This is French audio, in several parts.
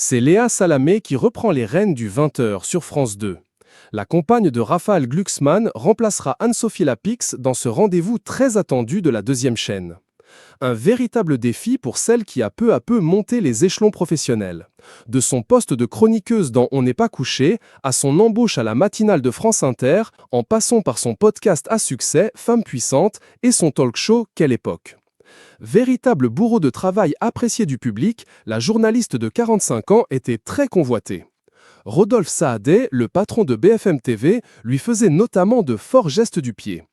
C'est Léa Salamé qui reprend les rênes du 20h sur France 2. La compagne de Raphaël Glucksmann remplacera Anne-Sophie Lapix dans ce rendez-vous très attendu de la deuxième chaîne. Un véritable défi pour celle qui a peu à peu monté les échelons professionnels. De son poste de chroniqueuse dans On n'est pas couché, à son embauche à la matinale de France Inter, en passant par son podcast à succès Femmes puissantes et son talk-show Quelle époque. Véritable bourreau de travail apprécié du public, la journaliste de 45 ans était très convoitée. Rodolphe Saadé, le patron de BFM TV, lui faisait notamment de forts gestes du pied.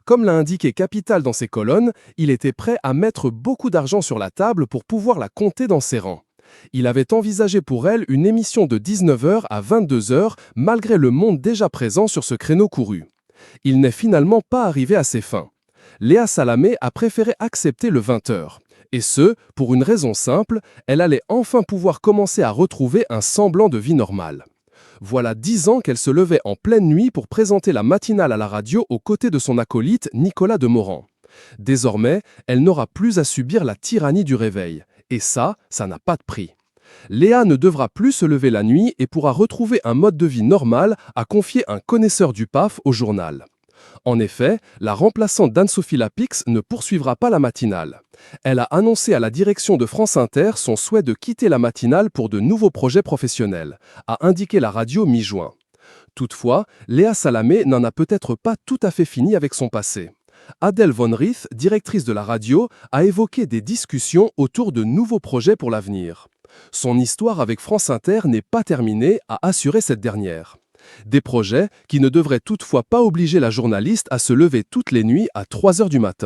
Comme l'a indiqué Capital dans ses colonnes, il était prêt à mettre beaucoup d'argent sur la table pour pouvoir la compter dans ses rangs. Il avait envisagé pour elle une émission de 19h à 22h, malgré le monde déjà présent sur ce créneau couru. Il n'est finalement pas arrivé à ses fins. Léa Salamé a préféré accepter le 20h. Et ce, pour une raison simple, elle allait enfin pouvoir commencer à retrouver un semblant de vie normale. Voilà 10 ans qu'elle se levait en pleine nuit pour présenter la matinale à la radio aux côtés de son acolyte Nicolas Demorand. Désormais, elle n'aura plus à subir la tyrannie du réveil. Et ça n'a pas de prix. Léa ne devra plus se lever la nuit et pourra retrouver un mode de vie normal, a confié un connaisseur du PAF au journal. En effet, la remplaçante d'Anne-Sophie Lapix ne poursuivra pas la matinale. Elle a annoncé à la direction de France Inter son souhait de quitter la matinale pour de nouveaux projets professionnels, a indiqué la radio mi-juin. Toutefois, Léa Salamé n'en a peut-être pas tout à fait fini avec son passé. Adèle Von Rieth, directrice de la radio, a évoqué des discussions autour de nouveaux projets pour l'avenir. Son histoire avec France Inter n'est pas terminée, a assuré cette dernière. Des projets qui ne devraient toutefois pas obliger la journaliste à se lever toutes les nuits à 3h du matin.